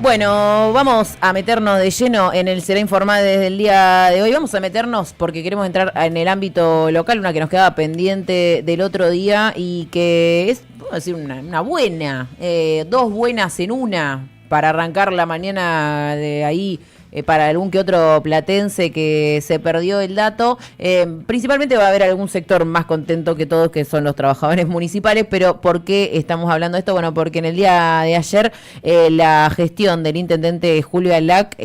Bueno, vamos a meternos de lleno en el Será Informada desde el día de hoy. Vamos a meternos porque queremos entrar en el ámbito local, una que nos quedaba pendiente del otro día y que es, puedo decir, una buena, dos buenas en una para arrancar la mañana de ahí. Para algún que otro platense que se perdió el dato. Principalmente va a haber algún sector más contento que todos, que son los trabajadores municipales. Pero ¿por qué estamos hablando de esto? Bueno, porque en el día de ayer la gestión del intendente Julio Alac,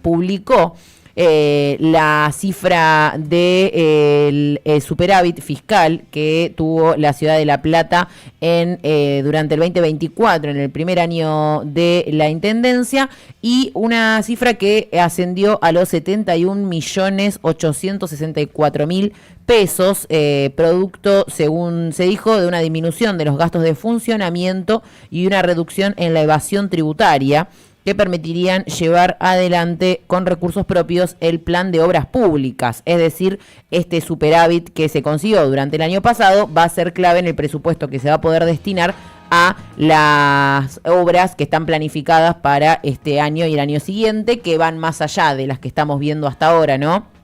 publicó la cifra de el superávit fiscal que tuvo la ciudad de La Plata durante el 2024, en el primer año de la intendencia, y una cifra que ascendió a los 71.864.000 pesos, producto, según se dijo, de una disminución de los gastos de funcionamiento y una reducción en la evasión tributaria, que permitirían llevar adelante con recursos propios el plan de obras públicas. Es decir, este superávit que se consiguió durante el año pasado va a ser clave en el presupuesto que se va a poder destinar a las obras que están planificadas para este año y el año siguiente, que van más allá de las que estamos viendo hasta ahora, ¿no?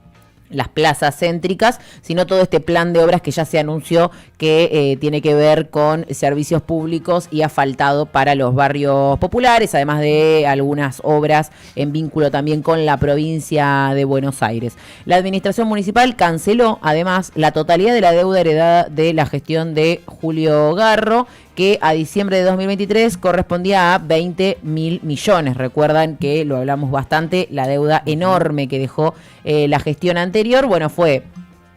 Las plazas céntricas, sino todo este plan de obras que ya se anunció que tiene que ver con servicios públicos y asfaltado para los barrios populares, además de algunas obras en vínculo también con la provincia de Buenos Aires. La administración municipal canceló además la totalidad de la deuda heredada de la gestión de Julio Garro, que a diciembre de 2023 correspondía a 20.000 millones. Recuerdan que lo hablamos bastante, la deuda enorme que dejó la gestión anterior, bueno, fue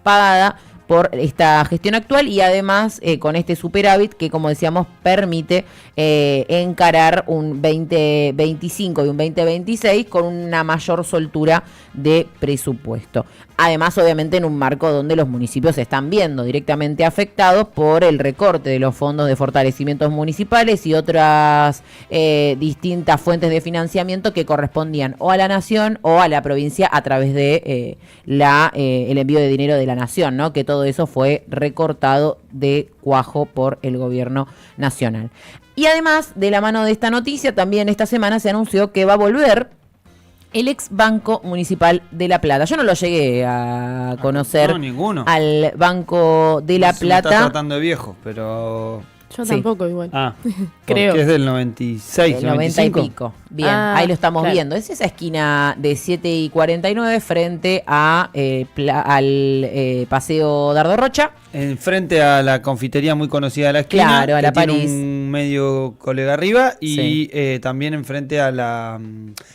pagada por esta gestión actual y además con este superávit que, como decíamos, permite encarar un 2025 y un 2026 con una mayor soltura de presupuesto. Además, obviamente, en un marco donde los municipios se están viendo directamente afectados por el recorte de los fondos de fortalecimientos municipales y otras distintas fuentes de financiamiento que correspondían o a la nación o a la provincia a través de el envío de dinero de la nación, ¿no? Que todo eso fue recortado de cuajo por el gobierno nacional. Y además, de la mano de esta noticia, también esta semana se anunció que va a volver el ex Banco Municipal de La Plata. Yo no lo llegué a conocer, no, ninguno. Al Banco de La Plata. Me está tratando de viejo, pero... Yo tampoco igual. Creo. Porque es del 96, del 90 y pico. Bien, ahí lo estamos viendo. Es esa esquina de 7 y 49 frente a al Paseo Dardo Rocha. Frente a la confitería muy conocida de la esquina. Claro, a la tiene París. Un medio colega arriba y también enfrente a la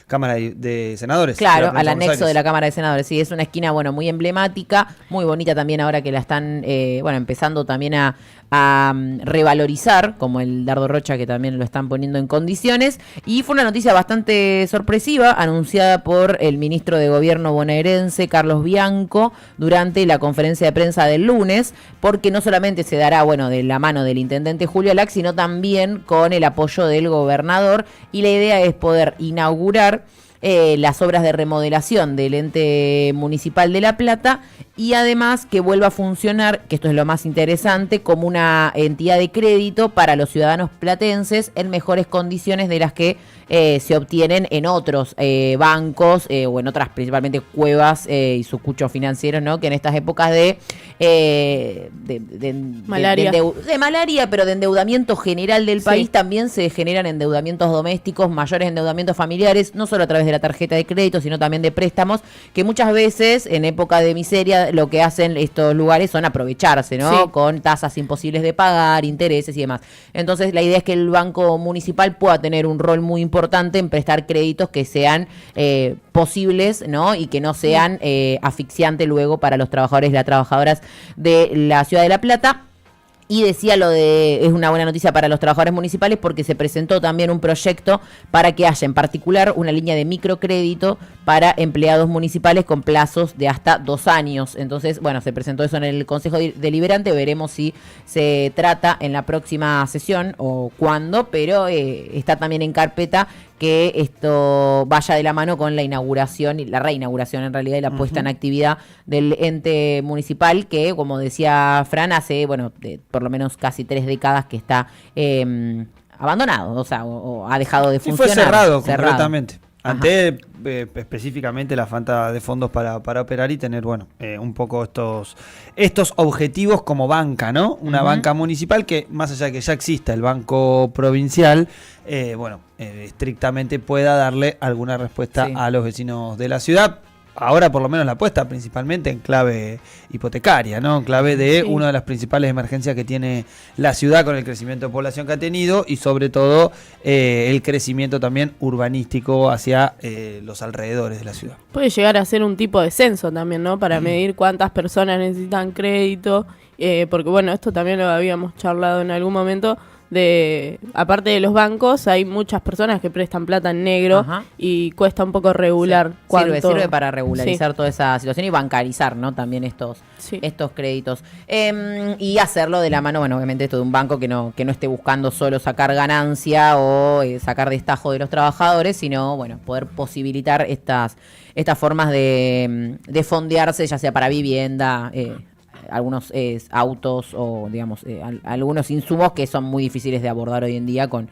Cámara de Senadores. Claro, al anexo de la Cámara de Senadores. Sí, es una esquina, muy emblemática, muy bonita también ahora que la están, empezando también a revalorizar, como el Dardo Rocha, que también lo están poniendo en condiciones. Y fue una noticia bastante sorpresiva, anunciada por el ministro de Gobierno bonaerense, Carlos Bianco, durante la conferencia de prensa del lunes, porque no solamente se dará, de la mano del intendente Julio Alac, sino también con el apoyo del gobernador, y la idea es poder inaugurar las obras de remodelación del ente municipal de La Plata y además que vuelva a funcionar, que esto es lo más interesante, como una entidad de crédito para los ciudadanos platenses en mejores condiciones de las que se obtienen en otros bancos o en otras principalmente cuevas y sucuchos financieros, ¿no? Que en estas épocas de malaria, pero de endeudamiento general del país, también se generan endeudamientos domésticos, mayores endeudamientos familiares, no solo a través de la tarjeta de crédito, sino también de préstamos, que muchas veces en época de miseria lo que hacen estos lugares son aprovecharse, ¿no? Sí. Con tasas imposibles de pagar, intereses y demás. Entonces la idea es que el Banco Municipal pueda tener un rol muy importante en prestar créditos que sean posibles, ¿no? Y que no sean asfixiantes luego para los trabajadores y las trabajadoras de la ciudad de La Plata. Y decía es una buena noticia para los trabajadores municipales porque se presentó también un proyecto para que haya en particular una línea de microcrédito para empleados municipales con plazos de hasta 2 años. Entonces, se presentó eso en el Consejo Deliberante, veremos si se trata en la próxima sesión o cuándo, pero está también en carpeta que esto vaya de la mano con la inauguración y la reinauguración en realidad y la puesta en actividad del ente municipal que, como decía Fran, hace por lo menos casi 3 décadas que está abandonado, o sea, o ha dejado de Y funcionar. fue cerrado completamente. Ajá. Ante específicamente la falta de fondos para operar y tener, bueno, un poco estos objetivos como banca, ¿no? Una banca municipal que, más allá de que ya exista el banco provincial, estrictamente pueda darle alguna respuesta a los vecinos de la ciudad. Ahora por lo menos la apuesta principalmente en clave hipotecaria, ¿no? En clave de una de las principales emergencias que tiene la ciudad con el crecimiento de población que ha tenido y sobre todo el crecimiento también urbanístico hacia los alrededores de la ciudad. Puede llegar a ser un tipo de censo también, ¿no? Para medir cuántas personas necesitan crédito, porque bueno, esto también lo habíamos charlado en algún momento. Aparte de los bancos, hay muchas personas que prestan plata en negro y cuesta un poco regular. Sirve para regularizar toda esa situación y bancarizar, ¿no? También estos créditos. Y hacerlo de la mano, bueno, obviamente esto de un banco que no esté buscando solo sacar ganancia o sacar destajo de los trabajadores, sino, bueno, poder posibilitar estas formas de fondearse, ya sea para vivienda, algunos autos o, digamos, algunos insumos que son muy difíciles de abordar hoy en día con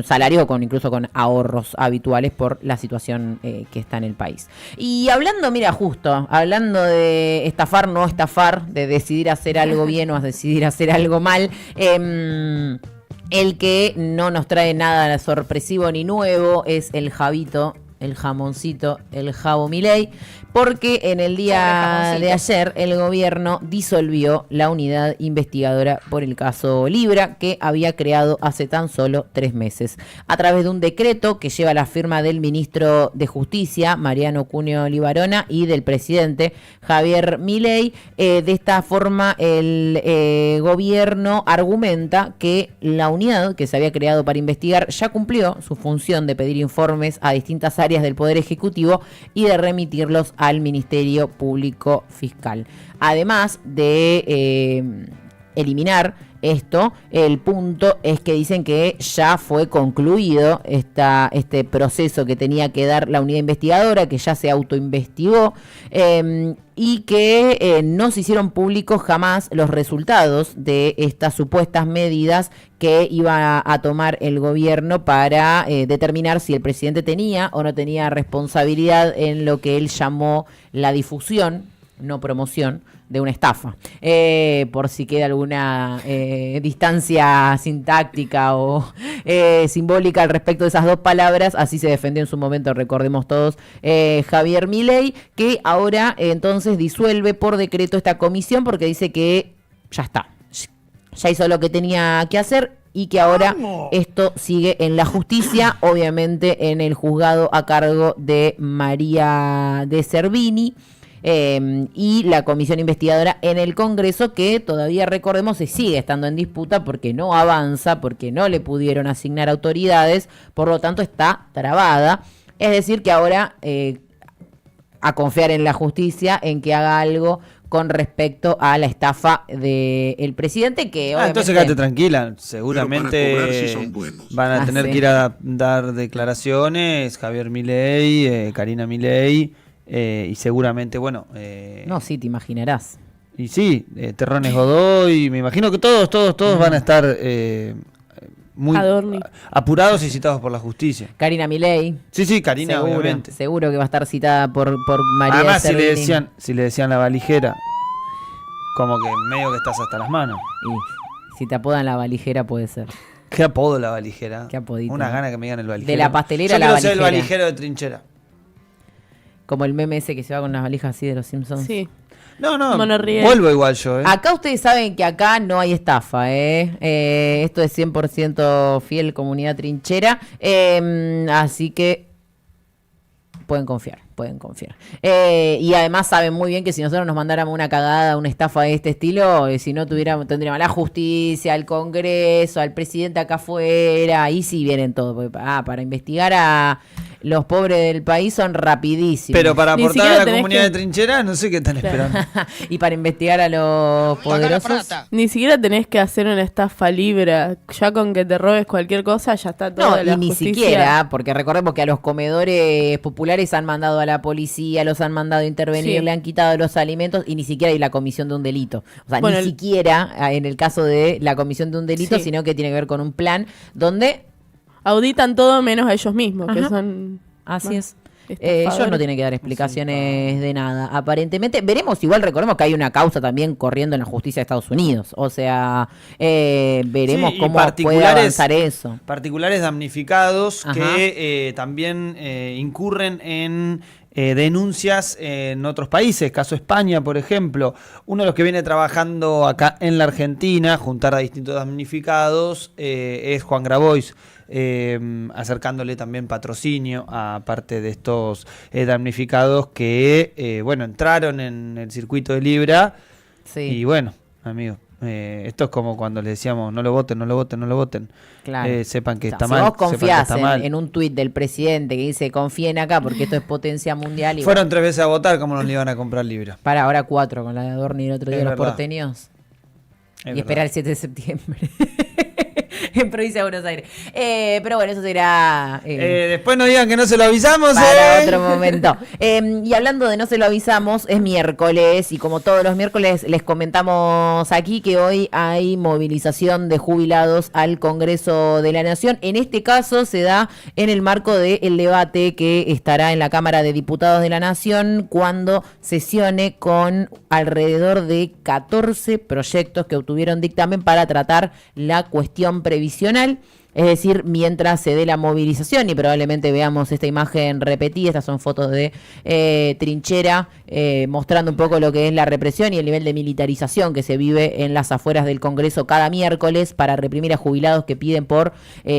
salarios o incluso con ahorros habituales por la situación que está en el país. Y hablando de estafar, no estafar, de decidir hacer algo bien o decidir hacer algo mal, el que no nos trae nada sorpresivo ni nuevo es el Javito, el jamoncito, el Javo Milei, porque en el día de ayer el gobierno disolvió la unidad investigadora por el caso Libra que había creado hace tan solo 3 meses. A través de un decreto que lleva la firma del ministro de Justicia, Mariano Cuneo Libarona, y del presidente Javier Milei, de esta forma el gobierno argumenta que la unidad que se había creado para investigar ya cumplió su función de pedir informes a distintas áreas del Poder Ejecutivo y de remitirlos al Ministerio Público Fiscal. Además de eliminar esto, el punto es que dicen que ya fue concluido este proceso que tenía que dar la unidad investigadora, que ya se autoinvestigó, y que no se hicieron públicos jamás los resultados de estas supuestas medidas que iba a tomar el gobierno para determinar si el presidente tenía o no tenía responsabilidad en lo que él llamó la difusión, no promoción, de una estafa. Por si queda alguna distancia sintáctica o simbólica al respecto de esas dos palabras, así se defendió en su momento, recordemos todos, Javier Milei, que ahora entonces disuelve por decreto esta comisión porque dice que ya está, ya hizo lo que tenía que hacer y que ahora esto sigue en la justicia, obviamente en el juzgado a cargo de María de Servini. Y la comisión investigadora en el Congreso, que todavía, recordemos, se sigue estando en disputa porque no avanza, porque no le pudieron asignar autoridades, por lo tanto está trabada. Es decir, que ahora a confiar en la justicia, en que haga algo con respecto a la estafa del presidente, que obviamente... Entonces quédate tranquila, seguramente van a tener que ir a dar declaraciones Javier Milei, Karina Milei, y seguramente, bueno... no, sí, te imaginarás. Y sí, Terrones Godoy, me imagino que todos van a estar muy apurados y citados por la justicia. Karina Milei. Sí, Karina, obviamente. Seguro que va a estar citada por María. Además, si le decían la valijera, como que medio que estás hasta las manos. Y si te apodan la valijera puede ser. ¿Qué apodo la valijera? ¿Qué apodito? Una gana que me digan el valijero. De la pastelera a la valijera. Yo quiero ser el valijera. valijero de trinchera. Como el meme ese que se va con las valijas así de los Simpsons. Sí. No, vuelvo igual yo. Acá ustedes saben que acá no hay estafa, esto es 100% fiel comunidad trinchera, así que pueden confiar. Y además saben muy bien que si nosotros nos mandáramos una cagada, una estafa de este estilo, si no tendríamos la justicia, el Congreso, al presidente acá afuera, ahí sí vienen todos. Para investigar a los pobres del país son rapidísimos. Pero para aportar a la comunidad de trincheras, no sé qué están esperando. Y para investigar a los poderosos. Ni siquiera tenés que hacer una estafa libre. Ya con que te robes cualquier cosa, ya está todo. No, y ni siquiera, porque recordemos que a los comedores populares han mandado a la policía, los han mandado a intervenir, le han quitado los alimentos y ni siquiera hay la comisión de un delito. O sea, ni siquiera en el caso de la comisión de un delito, sino que tiene que ver con un plan donde auditan todo menos a ellos mismos, que son... Así es. Ellos no tienen que dar explicaciones de nada, aparentemente. Veremos, igual recordemos que hay una causa también corriendo en la justicia de Estados Unidos. O sea, veremos cómo puede avanzar eso. Particulares damnificados que también incurren en denuncias en otros países, caso España, por ejemplo. Uno de los que viene trabajando acá en la Argentina, juntar a distintos damnificados, es Juan Grabois. Acercándole también patrocinio a parte de estos damnificados que entraron en el circuito de Libra. Y bueno, amigos, esto es como cuando les decíamos no lo voten, no lo voten, no lo voten. Claro. Sepan que está si mal. Vos confiás en un tuit del presidente que dice confíen acá porque esto es potencia mundial. Y fueron 3 veces a votar, ¿cómo nos le iban a comprar Libra? Para ahora 4 con la de Adorni el otro día, los porteños. Y esperar el 7 de septiembre. En provincia de Buenos Aires. Pero bueno, eso será... después no digan que no se lo avisamos. Para otro momento. Y hablando de no se lo avisamos, es miércoles y como todos los miércoles les comentamos aquí que hoy hay movilización de jubilados al Congreso de la Nación. En este caso se da en el marco del debate que estará en la Cámara de Diputados de la Nación cuando sesione con alrededor de 14 proyectos que obtuvieron dictamen para tratar la cuestión previsional, es decir, mientras se dé la movilización, y probablemente veamos esta imagen repetida. Estas son fotos de trinchera mostrando un poco lo que es la represión y el nivel de militarización que se vive en las afueras del Congreso cada miércoles para reprimir a jubilados que piden por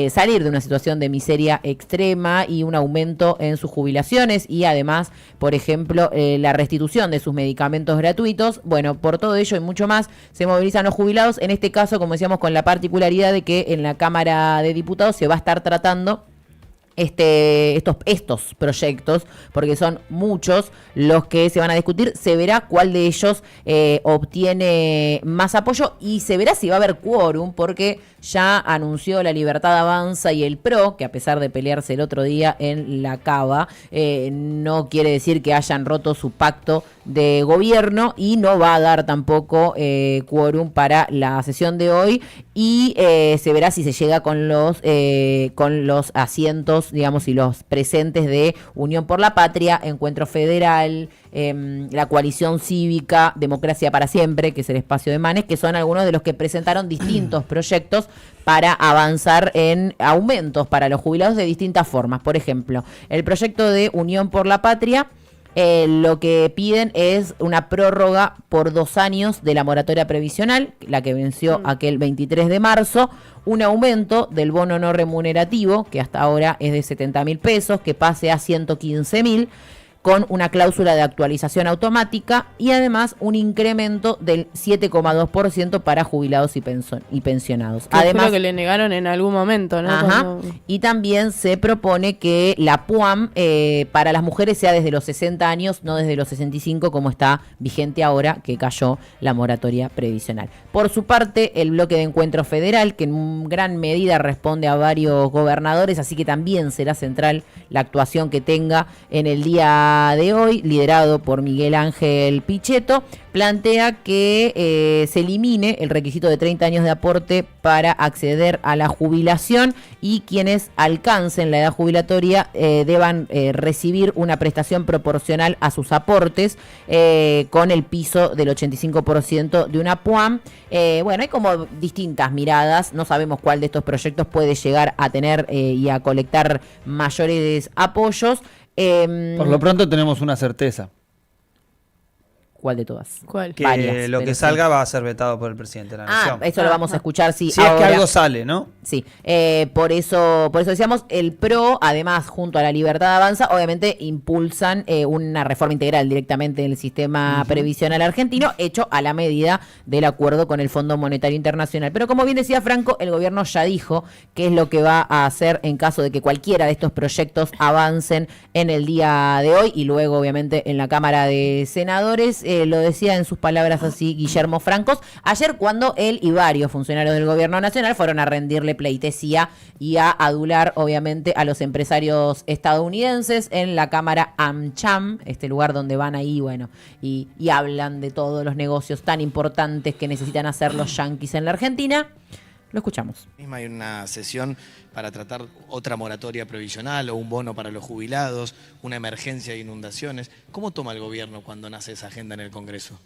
salir de una situación de miseria extrema y un aumento en sus jubilaciones y además, por ejemplo, la restitución de sus medicamentos gratuitos. Bueno, por todo ello y mucho más se movilizan los jubilados, en este caso, como decíamos, con la particularidad de que en la Cámara de Diputados se va a estar tratando estos proyectos, porque son muchos los que se van a discutir. Se verá cuál de ellos obtiene más apoyo y se verá si va a haber quórum, porque ya anunció La Libertad Avanza y el PRO, que a pesar de pelearse el otro día en la Cava, no quiere decir que hayan roto su pacto de gobierno y no va a dar tampoco quórum para la sesión de hoy y se verá si se llega con los asientos, digamos, y los presentes de Unión por la Patria, Encuentro Federal, la Coalición Cívica, Democracia para Siempre, que es el espacio de Manes, que son algunos de los que presentaron distintos proyectos para avanzar en aumentos para los jubilados de distintas formas. Por ejemplo, el proyecto de Unión por la Patria, lo que piden es una prórroga por 2 años de la moratoria previsional, la que venció aquel 23 de marzo, un aumento del bono no remunerativo, que hasta ahora es de 70.000 pesos, que pase a 115.000, con una cláusula de actualización automática y además un incremento del 7,2% para jubilados y pensionados. Además, fue lo que le negaron en algún momento, ¿no? Cuando... Y también se propone que la PUAM para las mujeres sea desde los 60 años, no desde los 65 como está vigente ahora que cayó la moratoria previsional. Por su parte, el bloque de Encuentro Federal, que en gran medida responde a varios gobernadores, así que también será central la actuación que tenga en el día de hoy, liderado por Miguel Ángel Pichetto, plantea que se elimine el requisito de 30 años de aporte para acceder a la jubilación y quienes alcancen la edad jubilatoria deban recibir una prestación proporcional a sus aportes con el piso del 85% de una PUAM. Bueno, hay como distintas miradas, no sabemos cuál de estos proyectos puede llegar a tener y a colectar mayores apoyos. Por lo pronto tenemos una certeza. ¿Cuál de todas? ¿Cuál? Que Varias, lo que sí. salga va a ser vetado por el presidente de la Nación. Eso lo vamos a escuchar, sí. Si ahora. es que algo sale, ¿no? Sí, por eso decíamos, el PRO, además, junto a la Libertad Avanza, obviamente impulsan una reforma integral directamente del sistema previsional argentino, hecho a la medida del acuerdo con el Fondo Monetario Internacional. Pero como bien decía Franco, el gobierno ya dijo qué es lo que va a hacer en caso de que cualquiera de estos proyectos avancen en el día de hoy y luego, obviamente, en la Cámara de Senadores. Lo decía en sus palabras así Guillermo Francos, ayer cuando él y varios funcionarios del gobierno nacional fueron a rendirle pleitesía y a adular, obviamente, a los empresarios estadounidenses en la Cámara AmCham, este lugar donde van ahí, bueno, y hablan de todos los negocios tan importantes que necesitan hacer los yanquis en la Argentina. Lo escuchamos. Hay una sesión para tratar otra moratoria provisional o un bono para los jubilados, una emergencia de inundaciones. ¿Cómo toma el gobierno cuando nace esa agenda en el Congreso?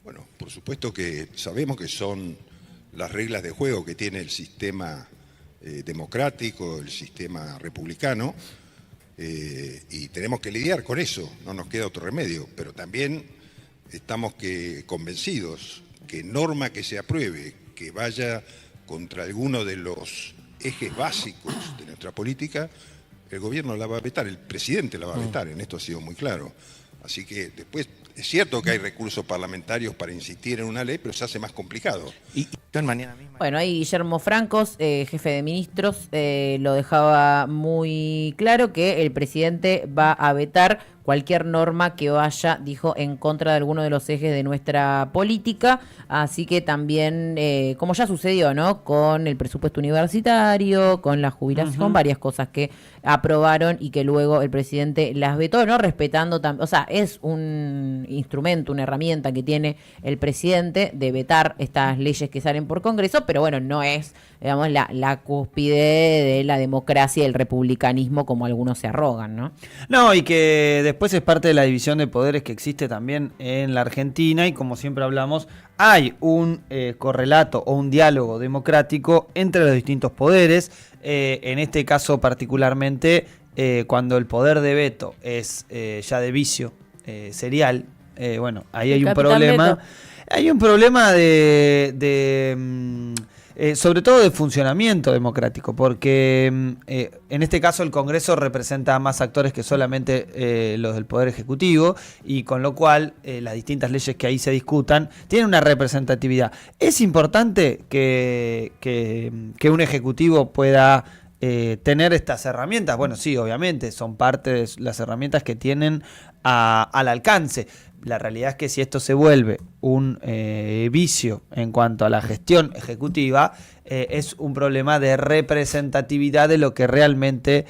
Bueno, por supuesto que sabemos que son las reglas de juego que tiene el sistema democrático, el sistema republicano, y tenemos que lidiar con eso, no nos queda otro remedio, pero también estamos convencidos que norma que se apruebe, que vaya contra alguno de los ejes básicos de nuestra política, el gobierno la va a vetar, el presidente la va a vetar, en esto ha sido muy claro. Así que después, es cierto que hay recursos parlamentarios para insistir en una ley, pero se hace más complicado. Y mañana misma... Bueno, ahí Guillermo Francos, jefe de ministros, lo dejaba muy claro que el presidente va a vetar cualquier norma que vaya, dijo, en contra de alguno de los ejes de nuestra política, así que también, como ya sucedió, ¿no?, con el presupuesto universitario, con la jubilación, con varias cosas que aprobaron y que luego el presidente las vetó, ¿no?, respetando también, o sea, es un instrumento, una herramienta que tiene el presidente de vetar estas leyes que salen por Congreso, pero bueno, no es, digamos, la cúspide de la democracia y el republicanismo como algunos se arrogan, ¿no? No, y que después es parte de la división de poderes que existe también en la Argentina y como siempre hablamos, hay un correlato o un diálogo democrático entre los distintos poderes, en este caso particularmente cuando el poder de veto es ya de vicio serial, bueno, ahí hay un problema. Veto. Hay un problema sobre todo de funcionamiento democrático, porque en este caso el Congreso representa a más actores que solamente los del Poder Ejecutivo, y con lo cual las distintas leyes que ahí se discutan tienen una representatividad. ¿Es importante que un Ejecutivo pueda tener estas herramientas? Bueno, sí, obviamente, son parte de las herramientas que tienen al alcance. La realidad es que si esto se vuelve un vicio en cuanto a la gestión ejecutiva, es un problema de representatividad de lo que realmente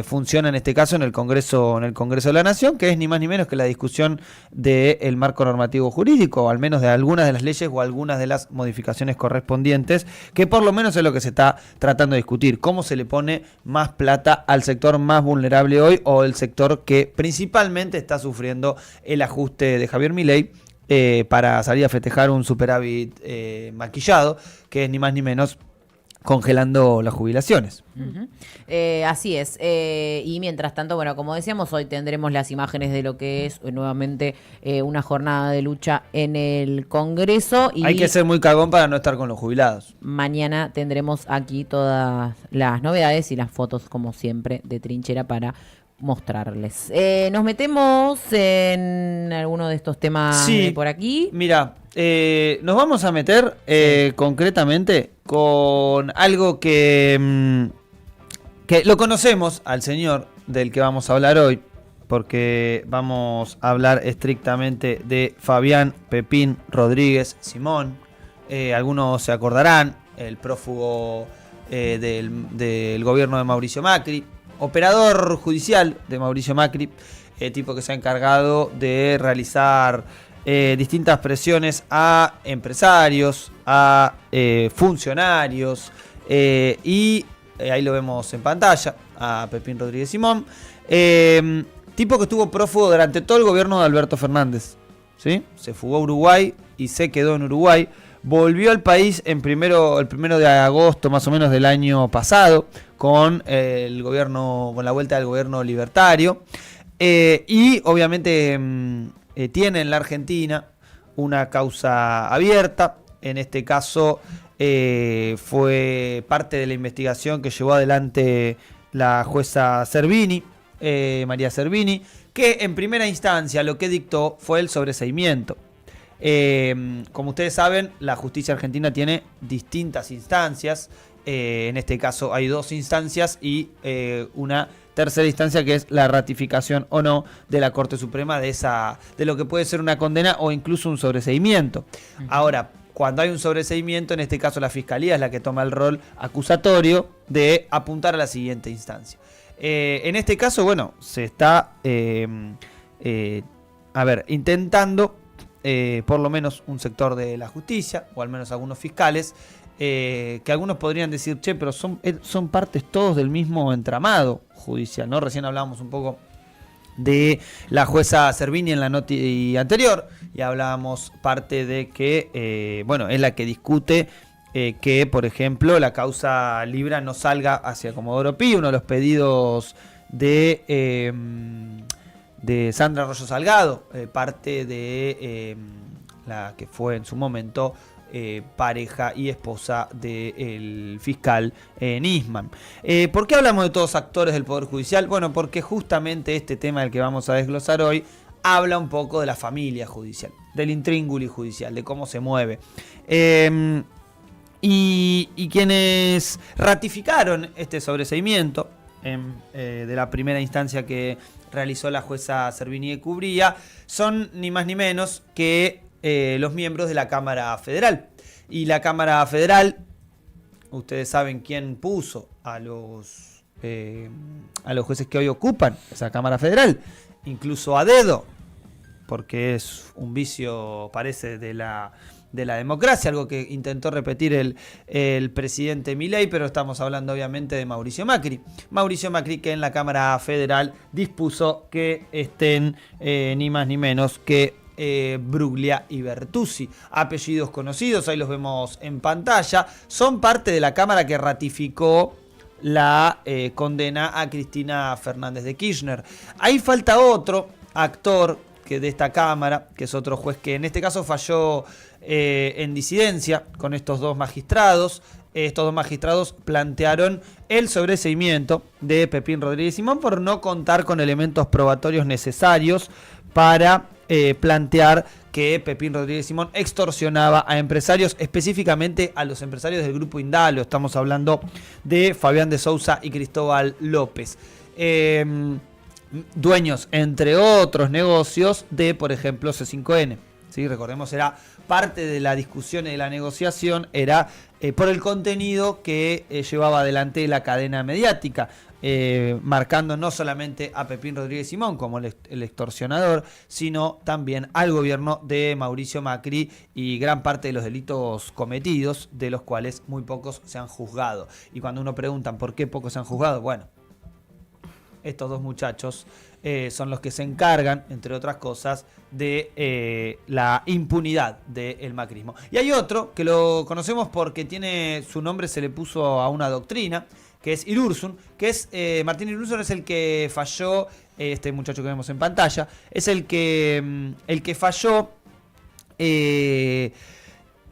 funciona en este caso en el Congreso de la Nación, que es ni más ni menos que la discusión del marco normativo jurídico, o al menos de algunas de las leyes o algunas de las modificaciones correspondientes, que por lo menos es lo que se está tratando de discutir, cómo se le pone más plata al sector más vulnerable hoy, o el sector que principalmente está sufriendo el ajuste de Javier Milei para salir a festejar un superávit maquillado, que es ni más ni menos congelando las jubilaciones. Así es. Y mientras tanto, bueno, como decíamos, hoy tendremos las imágenes de lo que es nuevamente una jornada de lucha en el Congreso. Y hay que ser muy cagón para no estar con los jubilados. Mañana tendremos aquí todas las novedades y las fotos, como siempre, de trinchera para mostrarles. Nos metemos en alguno de estos temas por aquí. Mira, nos vamos a meter concretamente con algo que lo conocemos al señor del que vamos a hablar hoy, porque vamos a hablar estrictamente de Fabián Pepín Rodríguez Simón. Algunos se acordarán, el prófugo del gobierno de Mauricio Macri, operador judicial de Mauricio Macri, tipo que se ha encargado de realizar distintas presiones a empresarios, a funcionarios, y ahí lo vemos en pantalla, a Pepín Rodríguez Simón, tipo que estuvo prófugo durante todo el gobierno de Alberto Fernández, ¿sí? Se fugó a Uruguay y se quedó en Uruguay. Volvió al país el primero de agosto más o menos del año pasado con la vuelta del gobierno libertario, y obviamente tiene en la Argentina una causa abierta. En este caso fue parte de la investigación que llevó adelante la jueza Servini, María Servini, que en primera instancia lo que dictó fue el sobreseimiento. Como ustedes saben, la justicia argentina tiene distintas instancias. En este caso hay 2 instancias y una tercera instancia, que es la ratificación o no de la Corte Suprema de lo que puede ser una condena o incluso un sobreseimiento. Ahora, cuando hay un sobreseimiento, en este caso la Fiscalía es la que toma el rol acusatorio de apuntar a la siguiente instancia. En este caso, bueno, se está intentando, por lo menos un sector de la justicia, o al menos algunos fiscales, que algunos podrían decir, che, pero son partes todos del mismo entramado judicial, ¿no? Recién hablábamos un poco de la jueza Servini en la noti anterior, y hablábamos parte de que, es la que discute que, por ejemplo, la causa Libra no salga hacia Comodoro Pi, uno de los pedidos de Sandra Arroyo Salgado, parte de la que fue en su momento pareja y esposa del fiscal Nisman. ¿Por qué hablamos de todos actores del Poder Judicial? Bueno, porque justamente este tema del que vamos a desglosar hoy habla un poco de la familia judicial, del intríngulis judicial, de cómo se mueve. Y quienes ratificaron este sobreseimiento de la primera instancia que realizó la jueza Servini de Cubría son ni más ni menos que los miembros de la Cámara Federal. Y la Cámara Federal, ustedes saben quién puso a los jueces que hoy ocupan esa Cámara Federal, incluso a dedo, porque es un vicio, parece, de la democracia, algo que intentó repetir el presidente Milei, pero estamos hablando obviamente de Mauricio Macri. Mauricio Macri, que en la Cámara Federal dispuso que estén ni más ni menos que Bruglia y Bertuzzi, apellidos conocidos, ahí los vemos en pantalla, son parte de la Cámara que ratificó la condena a Cristina Fernández de Kirchner. Ahí falta otro actor que de esta Cámara, que es otro juez que en este caso falló en disidencia con estos 2 magistrados. Estos 2 magistrados plantearon el sobreseimiento de Pepín Rodríguez Simón por no contar con elementos probatorios necesarios para plantear que Pepín Rodríguez Simón extorsionaba a empresarios, específicamente a los empresarios del Grupo Indalo. Estamos hablando de Fabián de Sousa y Cristóbal López. Dueños, entre otros negocios, de, por ejemplo, C5N. ¿Sí? Recordemos, era parte de la discusión y de la negociación, era por el contenido que llevaba adelante la cadena mediática, marcando no solamente a Pepín Rodríguez Simón como el extorsionador, sino también al gobierno de Mauricio Macri y gran parte de los delitos cometidos, de los cuales muy pocos se han juzgado. Y cuando uno pregunta por qué pocos se han juzgado, bueno, estos 2 muchachos son los que se encargan, entre otras cosas, de la impunidad del macrismo. Y hay otro que lo conocemos porque tiene su nombre, se le puso a una doctrina, que es Irursun, que es Martín Irursun, es el que falló, este muchacho que vemos en pantalla, es el que falló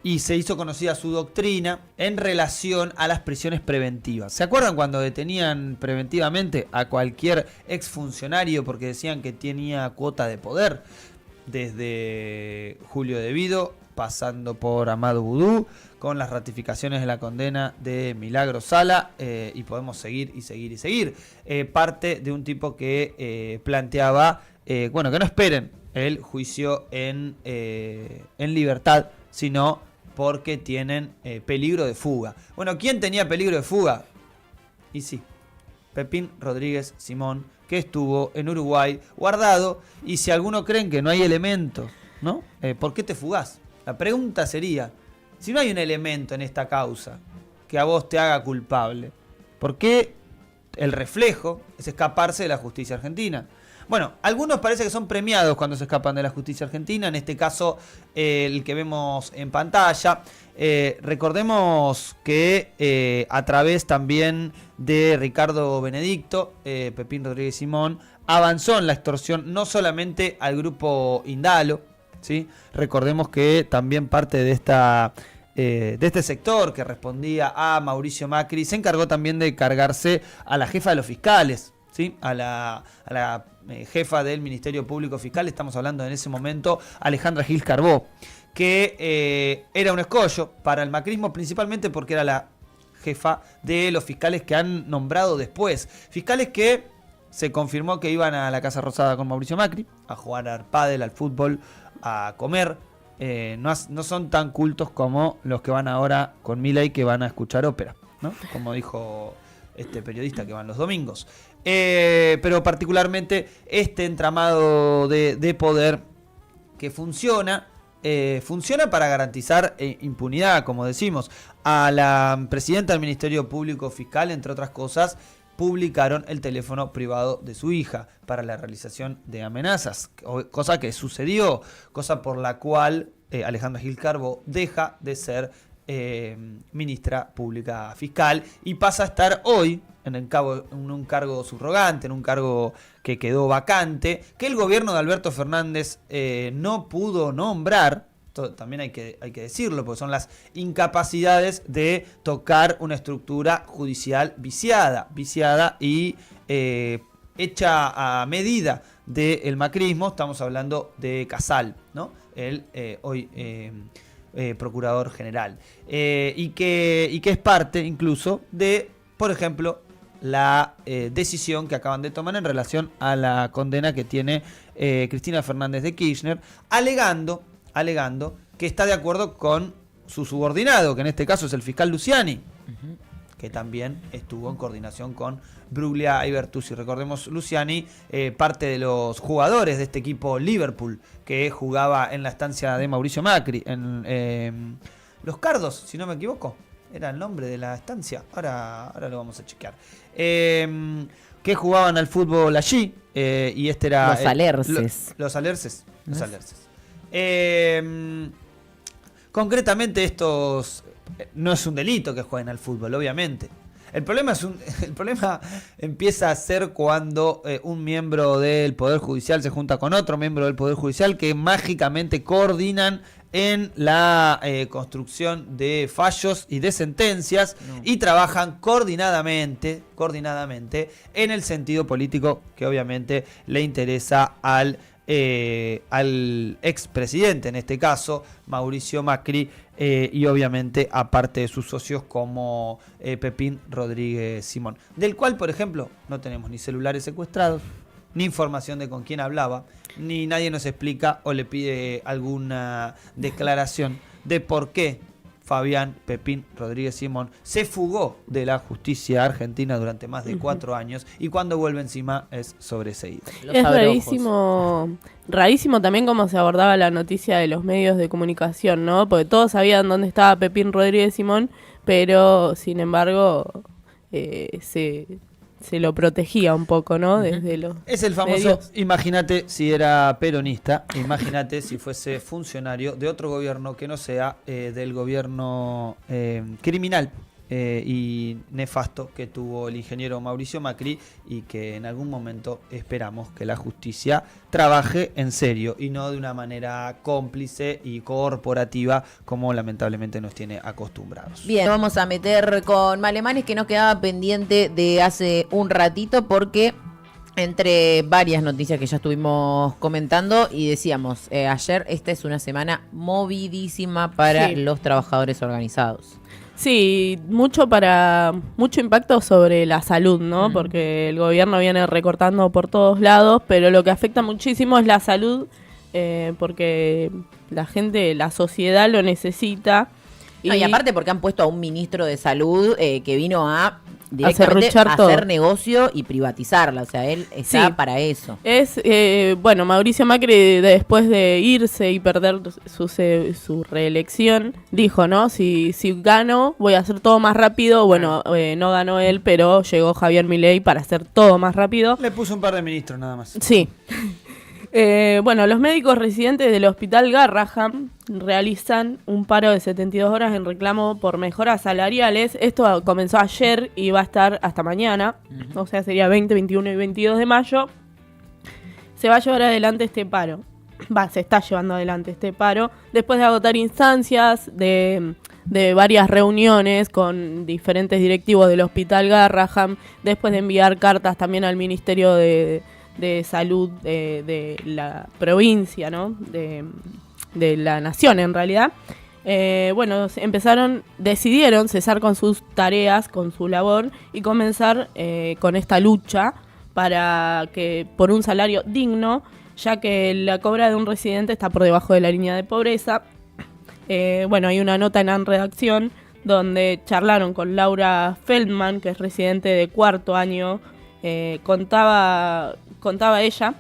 y se hizo conocida su doctrina en relación a las prisiones preventivas. ¿Se acuerdan cuando detenían preventivamente a cualquier exfuncionario porque decían que tenía cuota de poder? Desde Julio De Vido, pasando por Amado Boudou, con las ratificaciones de la condena de Milagro Sala, y podemos seguir y seguir y seguir. Parte de un tipo que planteaba, que no esperen el juicio en libertad, sino porque tienen peligro de fuga. Bueno, ¿quién tenía peligro de fuga? Y sí, Pepín Rodríguez Simón, que estuvo en Uruguay guardado, y si alguno creen que no hay elementos, ¿no? ¿Por qué te fugás? La pregunta sería, si no hay un elemento en esta causa que a vos te haga culpable, ¿por qué el reflejo es escaparse de la justicia argentina? Bueno, algunos parece que son premiados cuando se escapan de la justicia argentina, en este caso el que vemos en pantalla. Recordemos que a través también de Ricardo Benedicto, Pepín Rodríguez Simón avanzó en la extorsión no solamente al grupo Indalo, ¿sí? Recordemos que también parte de este sector que respondía a Mauricio Macri se encargó también de cargarse a la jefa de los fiscales, ¿sí? A la jefa del Ministerio Público Fiscal, estamos hablando en ese momento Alejandra Gil Carbó, que era un escollo para el macrismo, principalmente porque era la jefa de los fiscales que han nombrado después. Fiscales que se confirmó que iban a la Casa Rosada con Mauricio Macri, a jugar al pádel, al fútbol, a comer. No son tan cultos como los que van ahora con Milei, que van a escuchar ópera, ¿no? Como dijo este periodista, que van los domingos. Pero particularmente este entramado de poder que funciona para garantizar impunidad, como decimos. A la presidenta del Ministerio Público Fiscal, entre otras cosas, publicaron el teléfono privado de su hija para la realización de amenazas, cosa que sucedió, cosa por la cual Alejandra Gil Carbó deja de ser ministra pública fiscal y pasa a estar hoy en un cargo subrogante, en un cargo que quedó vacante, que el gobierno de Alberto Fernández no pudo nombrar. También hay que decirlo, porque son las incapacidades de tocar una estructura judicial viciada y hecha a medida del macrismo. Estamos hablando de Casal, ¿no? El hoy procurador general, y que es parte incluso de, por ejemplo, la decisión que acaban de tomar en relación a la condena que tiene Cristina Fernández de Kirchner, alegando que está de acuerdo con su subordinado, que en este caso es el fiscal Luciani, que también estuvo en coordinación con Bruglia y Bertuzzi. Recordemos, Luciani, parte de los jugadores de este equipo Liverpool, que jugaba en la estancia de Mauricio Macri, en Los Cardos, si no me equivoco, era el nombre de la estancia, ahora lo vamos a chequear. Que jugaban al fútbol allí, y este era... Los Alerces. Los Alerces. Concretamente estos no es un delito que jueguen al fútbol, obviamente. El problema empieza a ser cuando un miembro del Poder Judicial se junta con otro miembro del Poder Judicial que mágicamente coordinan en la construcción de fallos y de sentencias y trabajan coordinadamente en el sentido político que obviamente le interesa al expresidente, en este caso Mauricio Macri, y obviamente aparte de sus socios como Pepín Rodríguez Simón, del cual, por ejemplo, no tenemos ni celulares secuestrados, ni información de con quién hablaba, ni nadie nos explica o le pide alguna declaración de por qué Fabián Pepín Rodríguez Simón se fugó de la justicia argentina durante más de 4 años y cuando vuelve encima es sobreseído. Es rarísimo también cómo se abordaba la noticia de los medios de comunicación, ¿no? Porque todos sabían dónde estaba Pepín Rodríguez Simón, pero sin embargo se lo protegía un poco, ¿no? Desde los es el famoso, medios. Imagínate si era peronista, imagínate si fuese funcionario de otro gobierno que no sea del gobierno criminal y nefasto que tuvo el ingeniero Mauricio Macri, y que en algún momento esperamos que la justicia trabaje en serio y no de una manera cómplice y corporativa como lamentablemente nos tiene acostumbrados. Bien, vamos a meter con Malemanes, que nos quedaba pendiente de hace un ratito, porque entre varias noticias que ya estuvimos comentando y decíamos ayer, esta es una semana movidísima para los trabajadores organizados. Sí, mucho impacto sobre la salud, ¿no? Porque el gobierno viene recortando por todos lados, pero lo que afecta muchísimo es la salud, porque la gente, la sociedad lo necesita. Y aparte porque han puesto a un ministro de salud que vino a directamente a hacer negocio y privatizarla, o sea, él está para eso. Mauricio Macri, después de irse y perder su reelección, dijo, ¿no? Si gano, voy a hacer todo más rápido. Bueno, no ganó él, pero llegó Javier Milei para hacer todo más rápido. Le puso un par de ministros nada más. Sí. Los médicos residentes del Hospital Garrahan realizan un paro de 72 horas en reclamo por mejoras salariales. Esto comenzó ayer y va a estar hasta mañana, o sea, sería 20, 21 y 22 de mayo. se va a llevar adelante este paro. Se está llevando adelante este paro, después de agotar instancias de varias reuniones con diferentes directivos del Hospital Garrahan, después de enviar cartas también al Ministerio de Salud de la provincia, ¿no? de la nación en realidad. Decidieron cesar con sus tareas, con su labor y comenzar con esta lucha por un salario digno, ya que la cobra de un residente está por debajo de la línea de pobreza. Hay una nota en la redacción donde charlaron con Laura Feldman, que es residente de cuarto año. Contaba ella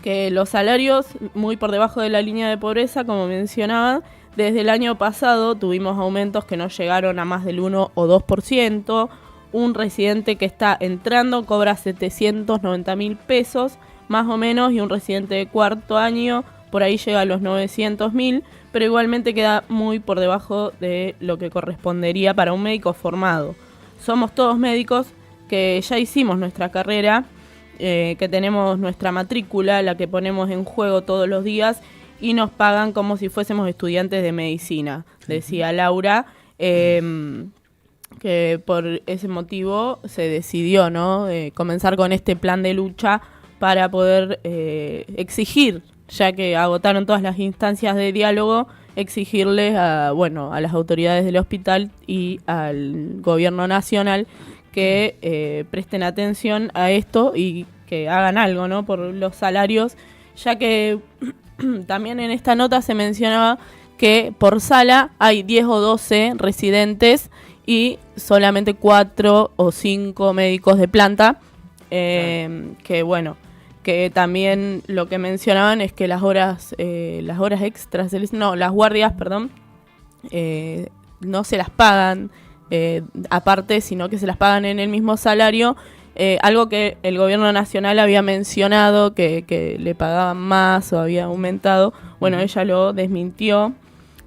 que los salarios muy por debajo de la línea de pobreza, como mencionaba, desde el año pasado tuvimos aumentos que no llegaron a más del 1 o 2%. Un residente que está entrando cobra 790.000 pesos, más o menos, y un residente de cuarto año por ahí llega a los 900.000, pero igualmente queda muy por debajo de lo que correspondería para un médico formado. Somos todos médicos que ya hicimos nuestra carrera, que tenemos nuestra matrícula, la que ponemos en juego todos los días, y nos pagan como si fuésemos estudiantes de medicina, decía Laura, que por ese motivo se decidió, ¿no?, comenzar con este plan de lucha para poder exigir, ya que agotaron todas las instancias de diálogo, exigirles a las autoridades del hospital y al gobierno nacional que presten atención a esto y que hagan algo, ¿no?, por los salarios, ya que también en esta nota se mencionaba que por sala hay 10 o 12 residentes y solamente 4 o 5 médicos de planta, que también lo que mencionaban es que las guardias, no se las pagan aparte, sino que se las pagan en el mismo salario, algo que el gobierno nacional había mencionado que le pagaban más o había aumentado. Ella lo desmintió,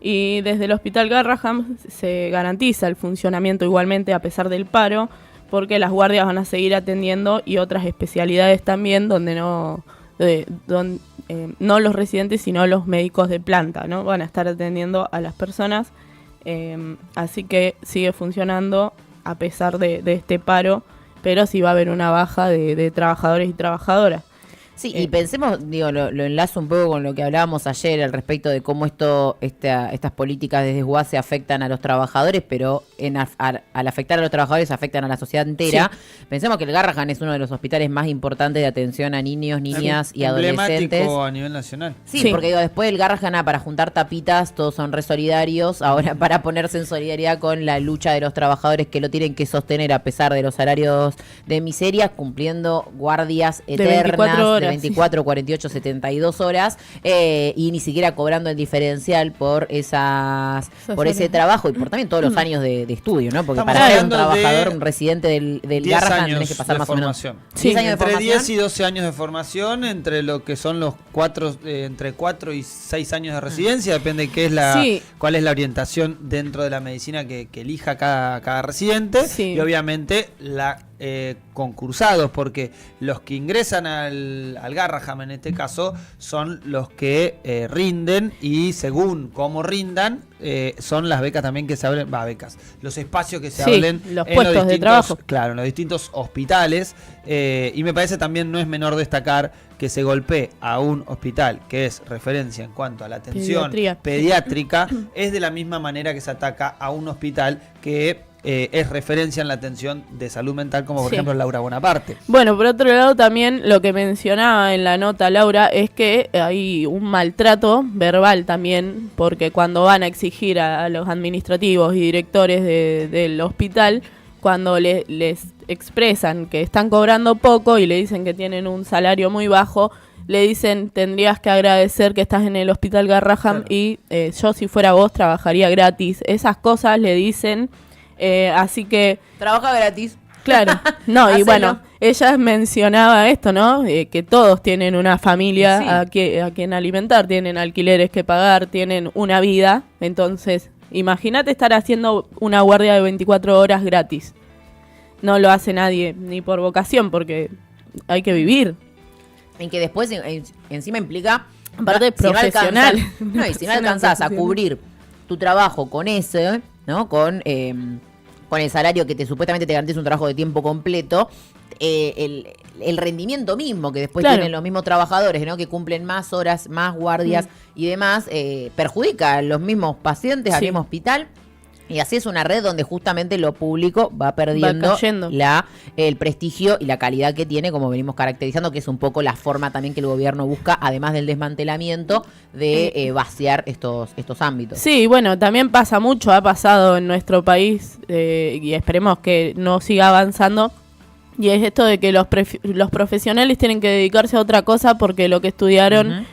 y desde el Hospital Garrahan se garantiza el funcionamiento igualmente a pesar del paro, porque las guardias van a seguir atendiendo y otras especialidades también donde no los residentes sino los médicos de planta, ¿no?, van a estar atendiendo a las personas, así que sigue funcionando a pesar de este paro, pero sí va a haber una baja de trabajadores y trabajadoras. Sí, y pensemos, lo enlazo un poco con lo que hablábamos ayer al respecto de cómo estas políticas de desguace afectan a los trabajadores, pero al afectar a los trabajadores afectan a la sociedad entera. Sí. Pensemos que el Garrahan es uno de los hospitales más importantes de atención a niños, niñas y adolescentes. Emblemático a nivel nacional. Sí, porque después del Garrahan, para juntar tapitas, todos son re solidarios. Ahora, para ponerse en solidaridad con la lucha de los trabajadores que lo tienen que sostener a pesar de los salarios de miseria, cumpliendo guardias eternas. 24 horas. 24, 48, 72 horas y ni siquiera cobrando el diferencial por ese trabajo y por también todos los años de estudio, ¿no? Porque estamos para ser un trabajador, un residente del Garrahan tenés que pasar más o menos 10 años de formación. Entre 10 y 12 años de formación, entre lo que son los entre 4 y 6 años de residencia, depende cuál es la orientación dentro de la medicina que elija cada residente, y obviamente concursados, porque los que ingresan al Garrahan en este caso son los que rinden, y según cómo rindan son las becas también que se abren, los espacios que se abren los puestos de trabajo, claro, en los distintos hospitales, y me parece también no es menor destacar que se golpee a un hospital que es referencia en cuanto a la atención pediátrica, es de la misma manera que se ataca a un hospital que es referencia en la atención de salud mental, como por ejemplo Laura Bonaparte. Bueno, por otro lado también lo que mencionaba en la nota Laura es que hay un maltrato verbal también, porque cuando van a exigir a los administrativos y directores del hospital, cuando les expresan que están cobrando poco y le dicen que tienen un salario muy bajo, le dicen: tendrías que agradecer que estás en el Hospital Garrahan, y yo si fuera vos trabajaría gratis. Esas cosas le dicen. Así que trabaja gratis. Claro, no, y bueno, ella mencionaba esto, ¿no? Que todos tienen una familia a quien alimentar, tienen alquileres que pagar, tienen una vida. Entonces, imagínate estar haciendo una guardia de 24 horas gratis. No lo hace nadie, ni por vocación, porque hay que vivir. En que después encima implica... Aparte profesional. Y si no alcanzás a cubrir tu trabajo con ese, ¿no? Con el salario que supuestamente te garantiza un trabajo de tiempo completo, el rendimiento mismo que después tienen los mismos trabajadores, ¿no? Que cumplen más horas, más guardias y demás, perjudica a los mismos pacientes, al mismo hospital. Y así es una red donde justamente lo público va perdiendo el prestigio y la calidad que tiene, como venimos caracterizando, que es un poco la forma también que el gobierno busca, además del desmantelamiento, de vaciar estos ámbitos. Sí, bueno, también pasa mucho, ha pasado en nuestro país y esperemos que no siga avanzando. Y es esto de que los profesionales tienen que dedicarse a otra cosa porque lo que estudiaron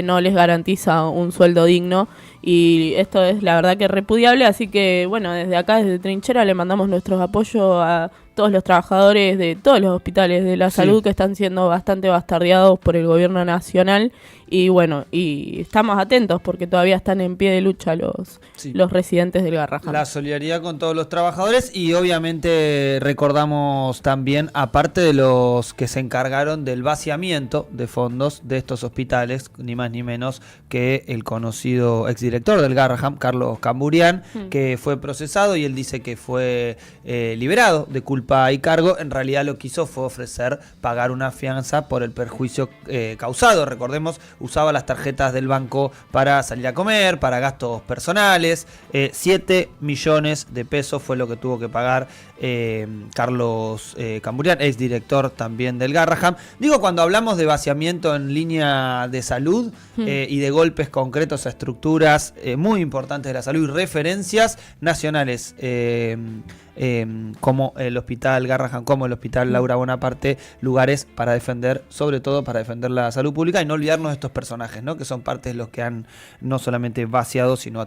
no les garantiza un sueldo digno. Y esto es la verdad que repudiable, así que bueno, desde acá, desde Trinchera, le mandamos nuestros apoyos a todos los trabajadores de todos los hospitales de la salud que están siendo bastante bastardeados por el gobierno nacional. Y bueno, y estamos atentos porque todavía están en pie de lucha los residentes del Garrahan. La solidaridad con todos los trabajadores y obviamente recordamos también, aparte de los que se encargaron del vaciamiento de fondos de estos hospitales, ni más ni menos que el conocido exdirector del Garrahan, Carlos Camburian, que fue procesado y él dice que fue liberado de culpa y cargo. En realidad lo que hizo fue ofrecer pagar una fianza por el perjuicio causado. Recordemos, usaba las tarjetas del banco para salir a comer, para gastos personales. 7 millones de pesos fue lo que tuvo que pagar Carlos Camburian, exdirector también del Garrahan. Digo, cuando hablamos de vaciamiento en línea de salud y de golpes concretos a estructuras muy importantes de la salud y referencias nacionales, como el Hospital Garrahan, como el Hospital Laura Bonaparte, lugares para defender, sobre todo para defender la salud pública y no olvidarnos de estos personajes, ¿no? Que son parte de los que han no solamente vaciado, sino atacado